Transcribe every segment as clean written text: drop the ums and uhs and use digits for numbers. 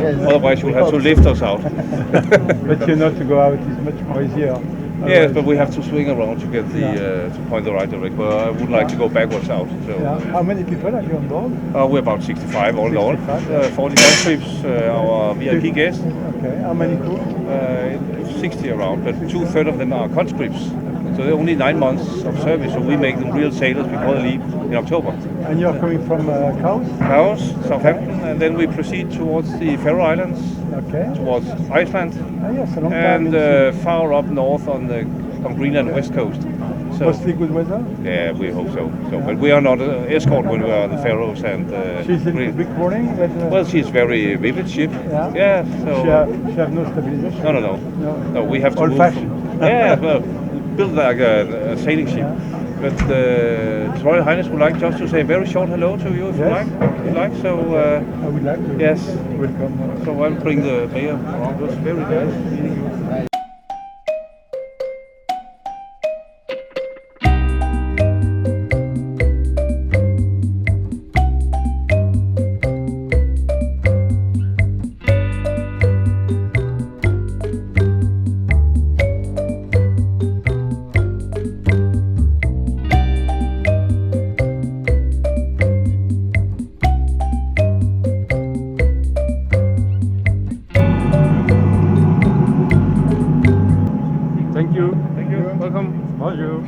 Yes. Otherwise, you'll have to lift us out. But to go out is much more easier. Yes, but we have to swing around to get the to point the right direction. But I would like to go backwards out. So How many people are you on board? we're about 65 all in all. 65, 40 trips, our VIP guests. Okay. How many crew? 60 around, but 2/3 of them are conscripts. So they're only 9 months of service, so we make them real sailors before they leave in October. And you are coming from Cowes? Cowes, Southampton, and then we proceed towards the Faroe Islands, Okay. towards Iceland, Yes, a long time. and in sea. far up north on Greenland west coast. So Mostly good weather? yeah, we hope so. But we are not escort when we are on the Faroes and. She's in big warning? Well, she's very vivid ship. Yeah. Yeah. So. She have no stabilization? No. No, we have to Old move. fashioned. Yeah, well, built like a sailing ship. But His Royal Highness would like just to say a very short hello to you, if you Yes. like. So, I would like to. yes. Welcome. So I'll bring the mayor around. It was very nice meeting you. Thank you. Thank you. Welcome. Bonjour.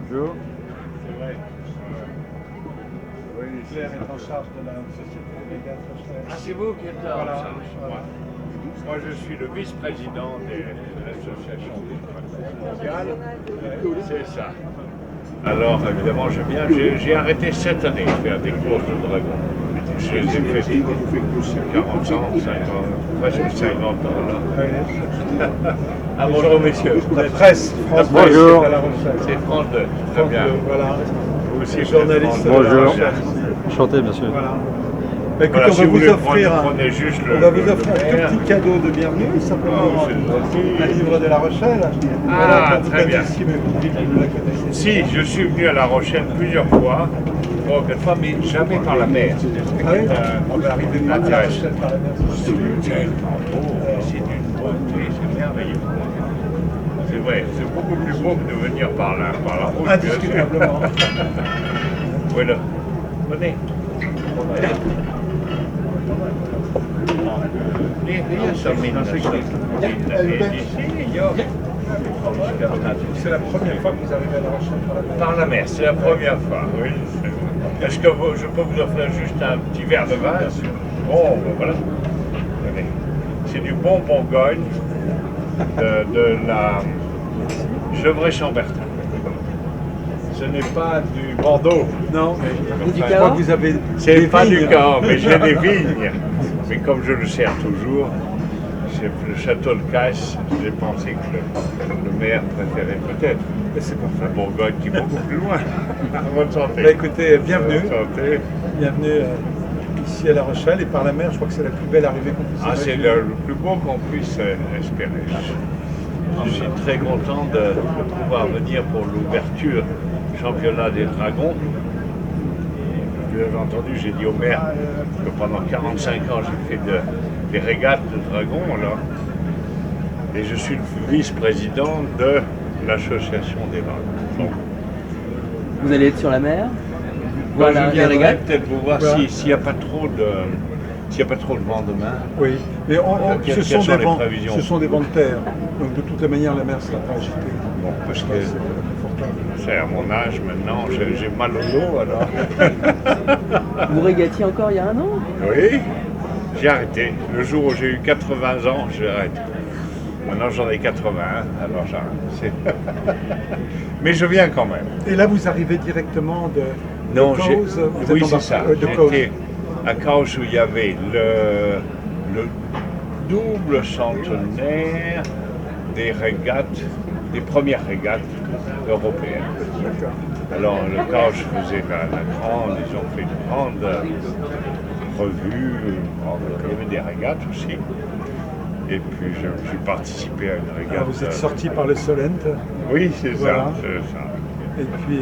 Bonjour. C'est vrai. Oui, Claire est en charge de la société Régate Rochelle. Ah, c'est vous qui êtes là. Voilà. Moi, je suis le vice-président de l'association mondiale. C'est ça. Alors, évidemment, j'aime bien. J'ai arrêté cette année de faire des courses de dragon. Je les ai fait 40 ans, 50, presque 50 ans là. Ah, bonjour messieurs. La presse, France Bonjour. Presse, c'est à La Rochelle. C'est France 2. Très bien. Voilà. Vous aussi, Journaliste. France 2. Bonjour. Voilà. Enchanté, monsieur. Voilà. Bah, écoutez, Voilà, on si va vous vous voulez offrir prendre, prenez juste on va vous le offrir un verre. tout petit cadeau de bienvenue, simplement Oh, c'est gentil. un livre de La Rochelle. Ah, vous très bien. connaissez, mais vous dites que vous la connaissez. Si, je suis venu à La Rochelle plusieurs fois, 3 ou 4 fois, mais jamais par la mer. Ah oui On va arriver par La intéressant. Rochelle par la mer. C'est tellement beau, c'est d'une beauté, c'est merveilleux. C'est vrai, c'est beaucoup plus beau que de venir par la route. bien sûr. Indiscutablement. Voilà. Venez. C'est la première fois que vous arrivez à La Rochelle par la mer. Par la mer, c'est la première fois, oui. Est-ce que je peux vous offrir juste un petit verre de vin? Bon, ben voilà. Tenez. C'est du bon Bourgogne de la Gevrey-Chambertin. Ce n'est pas du Bordeaux. Non, mais Du je crois que vous avez C'est des pas vignes. du Cahors, mais j'ai des vignes. Mais comme je le sers toujours, c'est le château de Caisse, j'ai pensé que le maire préférait peut-être Et c'est la parfait. Bourgogne qui est beaucoup plus loin. Bonne santé. Bah, écoutez, bienvenue. Bonne santé. Bienvenue ici à La Rochelle et par la mer, je crois que c'est la plus belle arrivée qu'on puisse Ah, c'est imaginer. le plus beau qu'on puisse espérer. Je suis très content de pouvoir venir pour l'ouverture du championnat des dragons. Vous avez entendu, j'ai dit au maire que pendant 45 ans, j'ai fait des régates de dragons. Alors, et je suis le vice-président de l'association des dragons. Vous allez être sur la mer? Voilà, Voilà, je les viendrai régates. peut-être vous voir Voilà. s'il n'y a pas trop de vent demain. Oui, mais Quelles ce, sont sont des les vents, prévisions? ce sont des vents de terre. Donc de toute manière, la mer sera pas agitée. Bon, parce Ça, que c'est confortable. c'est à mon âge maintenant, j'ai mal au dos alors. Vous régatiez encore il y a un an? Oui, j'ai arrêté. Le jour où j'ai eu 80 ans, j'ai arrêté. Maintenant j'en ai 81, alors j'arrête. Mais je viens quand même. Et là, vous arrivez directement de Non, Cowes, vous oui êtes en c'est ça. de Cowes. J'étais à Cowes où il y avait le double centenaire des régates, des premières régates européennes. D'accord. Alors le Cowes faisait la grande, ils ont fait une grande revue, il y avait des régates aussi. Et puis j'ai participé à une régate. Alors, vous êtes sorti par le Solent. Oui, c'est Voilà. ça, c'est ça. Et puis,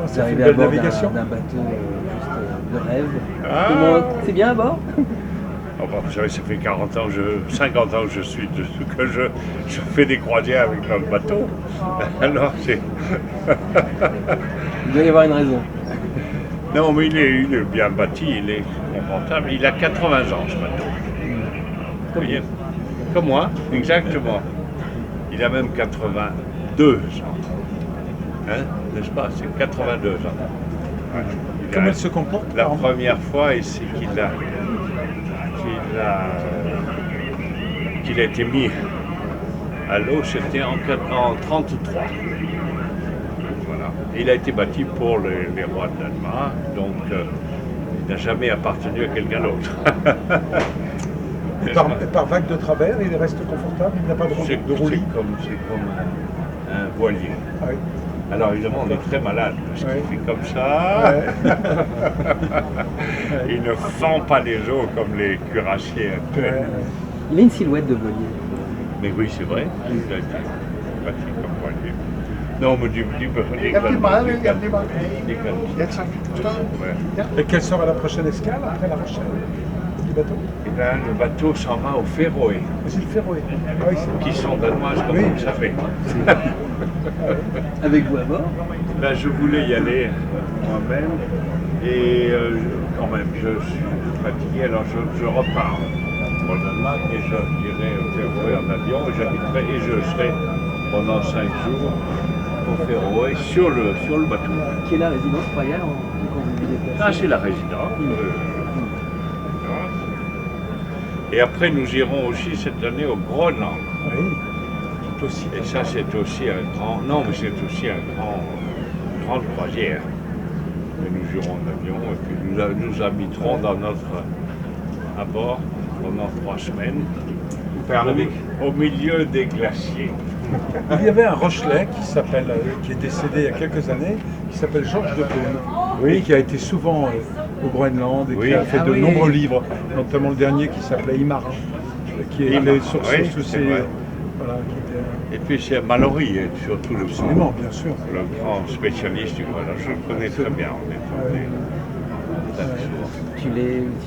Vous ça fait une arrivez à belle bord navigation. d'un bateau juste de rêve. Ah. C'est bien à bord? Oh, bah, vous savez, ça fait 50 ans que je suis que je fais des croisières avec notre bateau. Alors, c'est... Il doit y avoir une raison. Non, mais il est bien bâti, il est confortable. Il a 80 ans, ce bateau. Vous voyez, comme moi, exactement. Il a même 82 ans. Hein, n'est-ce pas? C'est 82 ans. Ouais. Comment il se comporte? La par- première fois ici qu'il a été mis à l'eau, c'était en 1933. Voilà. Il a été bâti pour les rois de Danemark, donc il n'a jamais appartenu à quelqu'un d'autre. Et par vague de travers, il reste confortable, il n'a pas de C'est roulis. c'est comme un voilier. Ah oui. Alors évidemment, on est très malade parce Ouais. qu'il fait comme ça. Ouais. Il ne fend pas les eaux comme les cuirassiers actuels. Ouais. Il a une silhouette de voilier. Mais oui, c'est vrai. Il a été bâti comme voilier. Non, mais du Et quelle sera la prochaine escale après La Rochelle du bateau? Et là, le bateau s'en va au Féroé, C'est le Féroé. Ah oui, c'est qui sont danoises, comme Oui. vous le savez. Avec vous à bord? Ben, je voulais y aller moi-même et quand même, je suis fatigué, alors je repars pour le Danemark et j'irai au Féroé en avion et j'habiterai et je serai pendant 5 jours au Féroé sur le bateau. Qui est la résidence royale quand vous vous déplacez? Ah, c'est la résidence. Et après, nous irons aussi cette année au Groenland. Oui, tout aussi. Et ça, c'est aussi un grand... Non, mais c'est aussi une grande croisière. Et nous irons en avion et puis nous habiterons à bord pendant 3 semaines. Au milieu des glaciers. Il y avait un Rochelais qui est décédé il y a quelques années, qui s'appelle Georges de Beaune, et qui a été souvent au Groenland et Oui. qui a fait Ah de oui. nombreux livres, notamment le dernier qui s'appelait Imarin, qui est Imarin, sur oui, tous c'est ces... vrai. Voilà, qui était Et puis c'est Mallory, surtout absolument, bien sûr. le grand spécialiste du Groenland. Je le connais très bien. Tu l'es utilisé